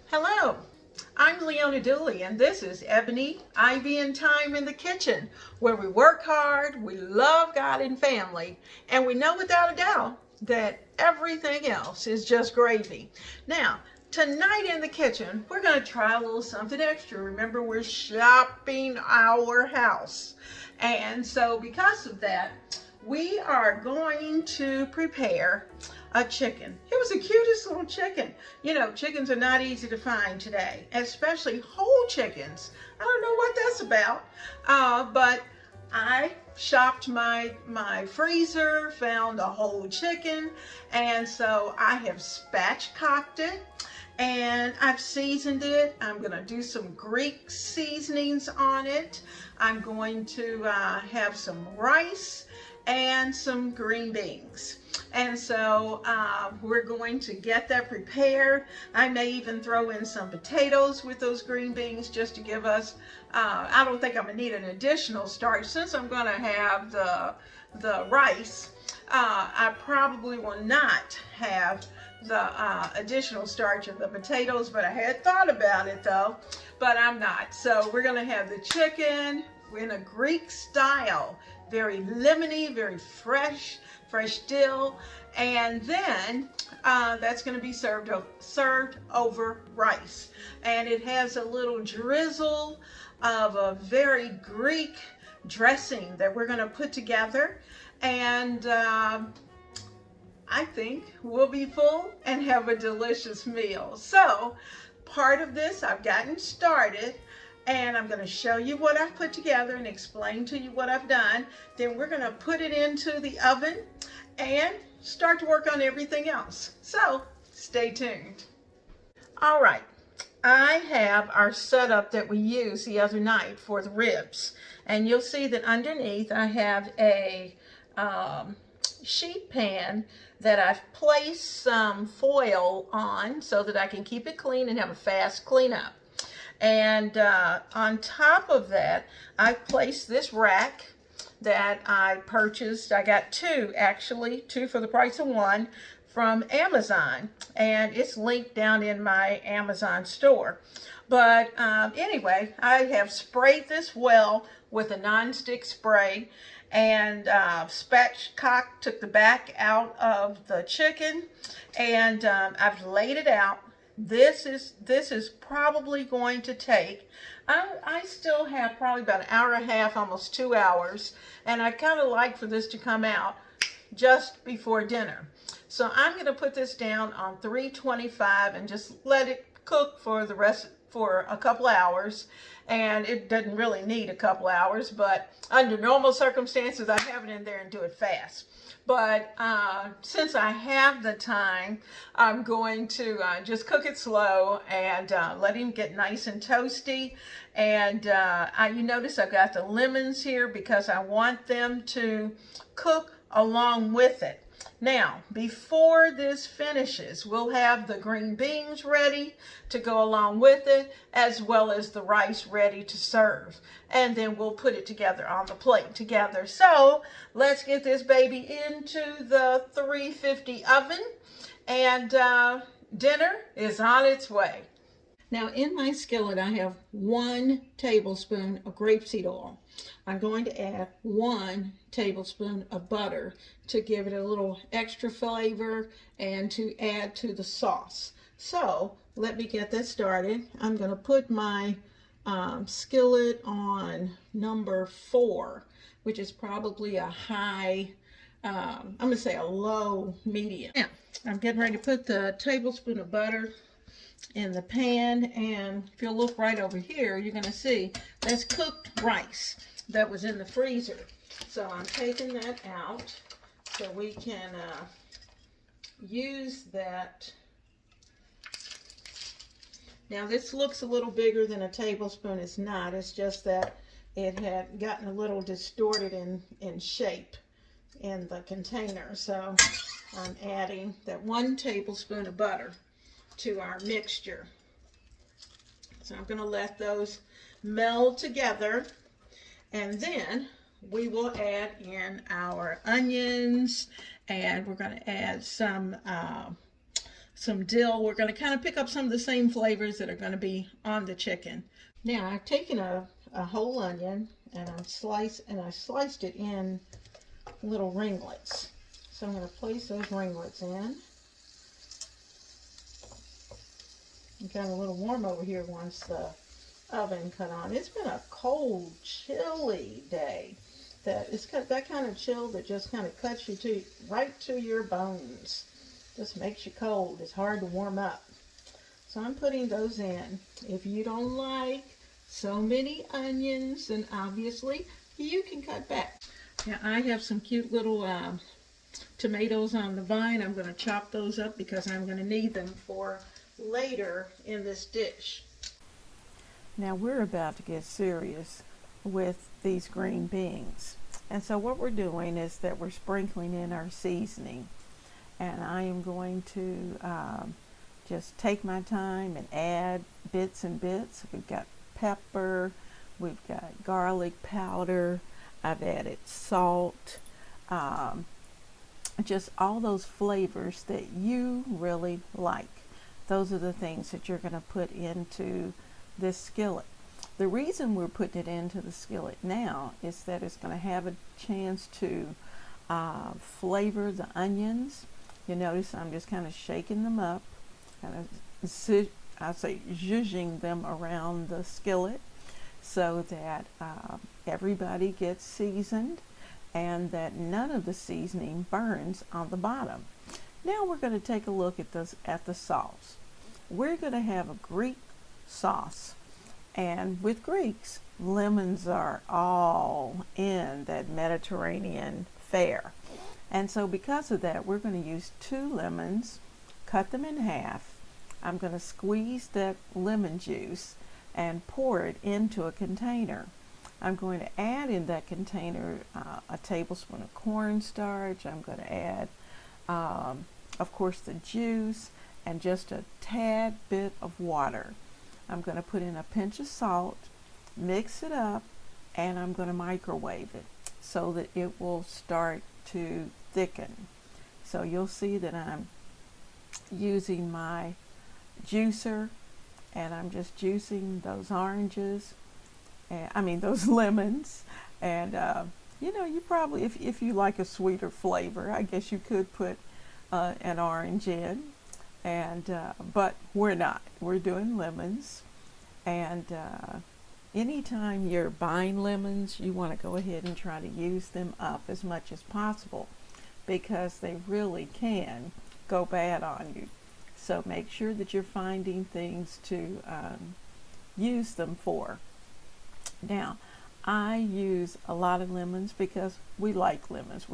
Hello, I'm Leona Dooley, and this is Ebony, Ivy, and Thyme in the kitchen, where we work hard, we love God and family, and we know without a doubt that everything else is just gravy. Now, tonight in the kitchen, we're going to try a little something extra. Remember, we're shopping our house. And so because of that, we are going to prepare a chicken. It was the cutest little chicken. You know, chickens are not easy to find today, especially whole chickens. I don't know what that's about, but I shopped my freezer, found a whole chicken, and so I have spatchcocked it and I've seasoned it. I'm going to do some Greek seasonings on it. I'm going to have some rice and some green beans. And so we're going to get that prepared. I may even throw in some potatoes with those green beans just to give us, I don't think I'm gonna need an additional starch. Since I'm gonna have the rice, I probably will not have the additional starch of the potatoes, but I had thought about it though, but I'm not. So we're gonna have the chicken in a Greek style, very lemony, very fresh dill, and then that's going to be served over rice, and it has a little drizzle of a very Greek dressing that we're going to put together, and I think we'll be full and have a delicious meal. So part of this I've gotten started, and I'm going to show you what I've put together and explain to you what I've done. Then we're going to put it into the oven and start to work on everything else. So stay tuned. All right, I have our setup that we used the other night for the ribs, and you'll see that underneath I have a sheet pan that I've placed some foil on so that I can keep it clean and have a fast cleanup. And on top of that, I've placed this rack that I purchased. I got two for the price of one from Amazon, and it's linked down in my Amazon store. But anyway, I have sprayed this well with a nonstick spray, and spatchcocked, took the back out of the chicken, and I've laid it out. This is probably going to take, I still have probably about an hour and a half, almost 2 hours, and I kind of like for this to come out just before dinner. So I'm going to put this down on 325 and just let it cook for a couple hours. And it doesn't really need a couple hours, but under normal circumstances I have it in there and do it fast. But since I have the time, I'm going to just cook it slow and let him get nice and toasty. And you notice I've got the lemons here because I want them to cook along with it. Now, before this finishes, we'll have the green beans ready to go along with it, as well as the rice ready to serve. And then we'll put it together on the plate together. So let's get this baby into the 350 oven, and dinner is on its way. Now in my skillet I have 1 tablespoon of grapeseed oil. I'm going to add 1 tablespoon of butter to give it a little extra flavor and to add to the sauce. So let me get that started. I'm going to put my skillet on number 4, which is probably a high, I'm going to say a low medium. Now I'm getting ready to put the tablespoon of butter in the pan, and if you'll look right over here, you're going to see that's cooked rice that was in the freezer. So I'm taking that out so we can use that. Now this looks a little bigger than a tablespoon. It's not. It's just that it had gotten a little distorted in shape in the container. So I'm adding that 1 tablespoon of butter to our mixture. So I'm going to let those meld together, and then we will add in our onions, and we're going to add some some dill. We're going to kind of pick up some of the same flavors that are going to be on the chicken. Now I've taken a whole onion and I sliced it in little ringlets. So I'm going to place those ringlets in. It got a little warm over here once the oven cut on. It's been a cold, chilly day. It's got that kind of chill that just kind of cuts you right to your bones. Just makes you cold. It's hard to warm up. So I'm putting those in. If you don't like so many onions, then obviously you can cut back. Now I have some cute little tomatoes on the vine. I'm going to chop those up because I'm going to need them for later in this dish. Now we're about to get serious with these green beans. And so what we're doing is that we're sprinkling in our seasoning. And I am going to just take my time and add bits and bits. We've got pepper, we've got garlic powder, I've added salt, just all those flavors that you really like. Those are the things that you're going to put into this skillet. The reason we're putting it into the skillet now is that it's going to have a chance to flavor the onions. You notice I'm just kind of shaking them up, kind of, I say zhuzhing them around the skillet so that everybody gets seasoned and that none of the seasoning burns on the bottom. Now we're going to take a look at the sauce. We're going to have a Greek sauce, and with Greeks, lemons are all in that Mediterranean fare. And so because of that, we're going to use 2 lemons, cut them in half. I'm going to squeeze that lemon juice and pour it into a container. I'm going to add in that container a tablespoon of cornstarch. I'm going to add, of course, the juice and just a tad bit of water. I'm going to put in a pinch of salt, mix it up, and I'm going to microwave it so that it will start to thicken. So you'll see that I'm using my juicer and I'm just juicing those oranges, and those lemons, and you know, you probably, if you like a sweeter flavor, I guess you could put an orange in, and but we're not. We're doing lemons, and anytime you're buying lemons, you want to go ahead and try to use them up as much as possible because they really can go bad on you. So make sure that you're finding things to use them for. Now, I use a lot of lemons because we like lemons.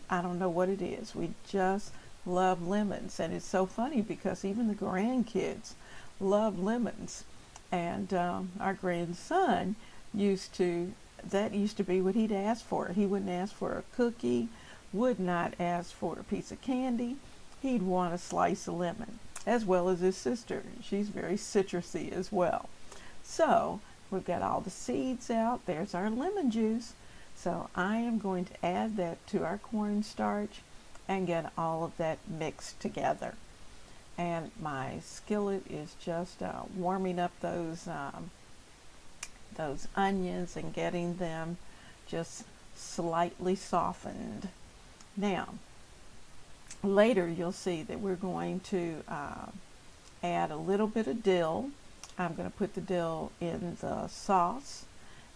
I don't know what it is. We just love lemons. And it's so funny because even the grandkids love lemons. And our grandson used to be what he'd ask for. He wouldn't ask for a cookie, would not ask for a piece of candy. He'd want a slice of lemon, as well as his sister. She's very citrusy as well. So we've got all the seeds out. There's our lemon juice. So I am going to add that to our cornstarch and get all of that mixed together. And my skillet is just warming up those onions and getting them just slightly softened. Now, later you'll see that we're going to add a little bit of dill. I'm going to put the dill in the sauce,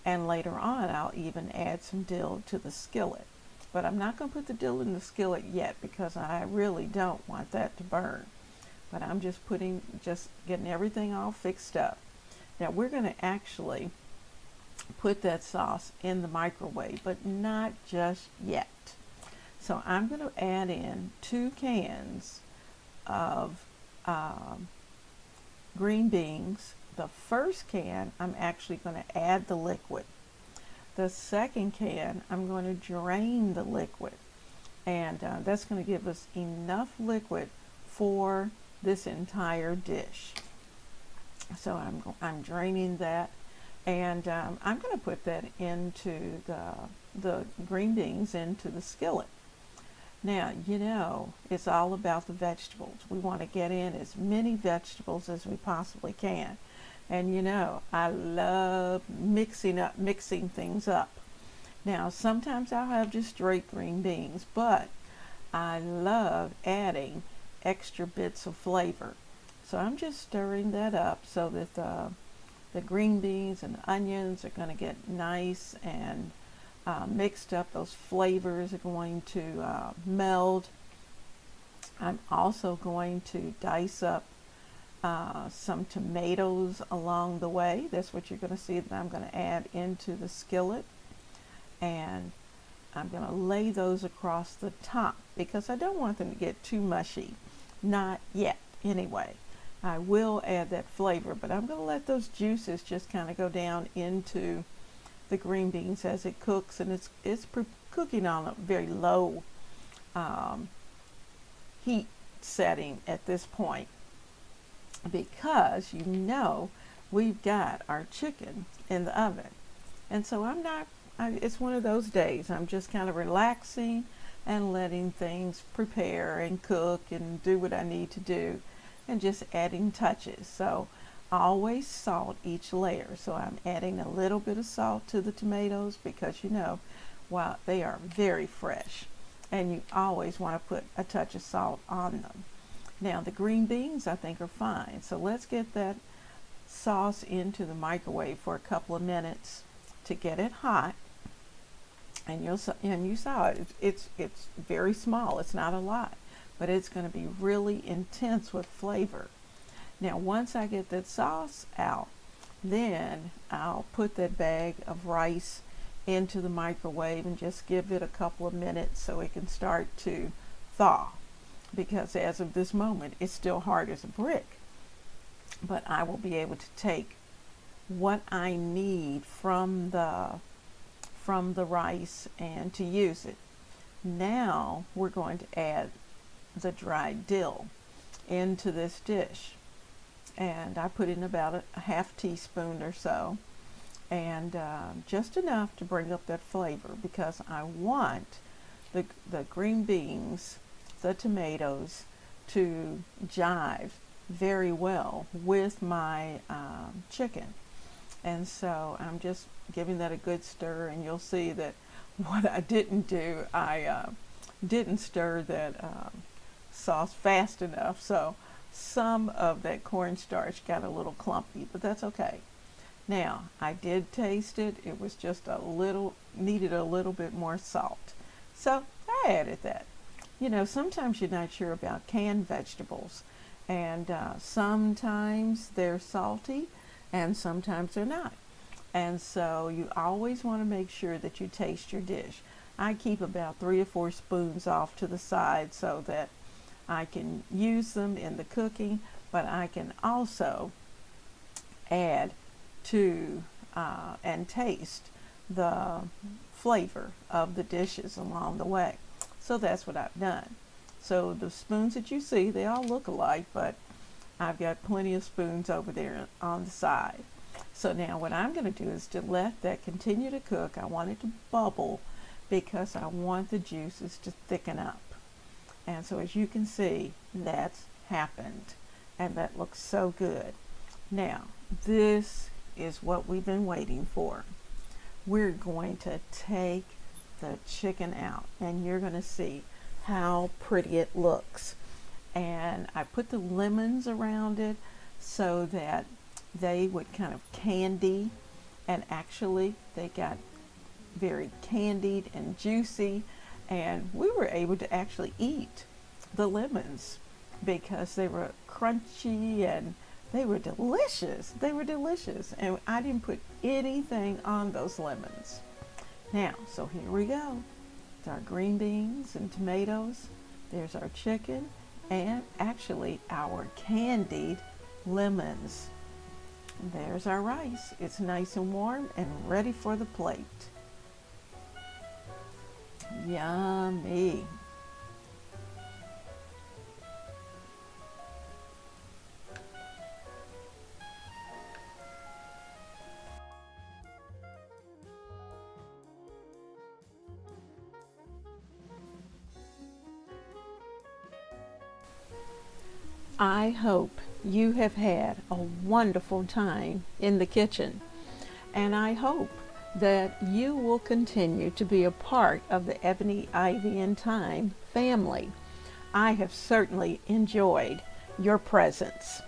and later on I'll even add some dill to the skillet. But I'm not going to put the dill in the skillet yet because I really don't want that to burn. But I'm just getting everything all fixed up. Now we're going to actually put that sauce in the microwave, but not just yet. So I'm going to add in 2 cans of green beans. The first can, I'm actually going to add the liquid. The second can, I'm going to drain the liquid. And that's going to give us enough liquid for this entire dish. So I'm draining that, and I'm going to put that into the green beans into the skillet. Now, you know, it's all about the vegetables. We want to get in as many vegetables as we possibly can. And you know, I love mixing things up. Now, sometimes I'll have just straight green beans, but I love adding extra bits of flavor. So I'm just stirring that up so that the green beans and the onions are going to get nice and mixed up. Those flavors are going to meld. I'm also going to dice up some tomatoes along the way. That's what you're going to see that I'm going to add into the skillet. And I'm going to lay those across the top because I don't want them to get too mushy. Not yet, anyway. I will add that flavor, but I'm going to let those juices just kind of go down into the green beans as it cooks, and it's cooking on a very low heat setting at this point because you know we've got our chicken in the oven. And so it's one of those days. I'm just kind of relaxing and letting things prepare and cook and do what I need to do and just adding touches. So always salt each layer. So I'm adding a little bit of salt to the tomatoes because you know, while they are very fresh and you always want to put a touch of salt on them. Now the green beans I think are fine. So let's get that sauce into the microwave for a couple of minutes to get it hot. And you saw it. It's very small. It's not a lot, but it's going to be really intense with flavor. Now, once I get that sauce out, then I'll put that bag of rice into the microwave and just give it a couple of minutes so it can start to thaw. Because as of this moment, it's still hard as a brick. But I will be able to take what I need from the rice and to use it. Now we're going to add the dried dill into this dish. And I put in about a half teaspoon or so, and just enough to bring up that flavor because I want the green beans, the tomatoes to jive very well with my chicken. And so I'm just giving that a good stir, and you'll see that what I didn't do, I didn't stir that sauce fast enough. So some of that cornstarch got a little clumpy, but that's okay. Now, I did taste it. It was just needed a little bit more salt. So I added that. You know, sometimes you're not sure about canned vegetables, and sometimes they're salty and sometimes they're not. And so you always want to make sure that you taste your dish. I keep about 3 or 4 spoons off to the side so that I can use them in the cooking, but I can also add to and taste the flavor of the dishes along the way. So that's what I've done. So the spoons that you see, they all look alike, but I've got plenty of spoons over there on the side. So now what I'm going to do is to let that continue to cook. I want it to bubble because I want the juices to thicken up. And so as you can see, that's happened. And that looks so good. Now, this is what we've been waiting for. We're going to take the chicken out, and you're going to see how pretty it looks. And I put the lemons around it so that they would kind of candy, and actually they got very candied and juicy, and we were able to actually eat the lemons because they were crunchy and they were delicious. They were delicious, and I didn't put anything on those lemons. Now, so here we go. It's our green beans and tomatoes. There's our chicken and actually our candied lemons. There's our rice. It's nice and warm and ready for the plate. Yummy. I hope you have had a wonderful time in the kitchen, and I hope that you will continue to be a part of the Ebony, Ivy, and Thyme family. I have certainly enjoyed your presence.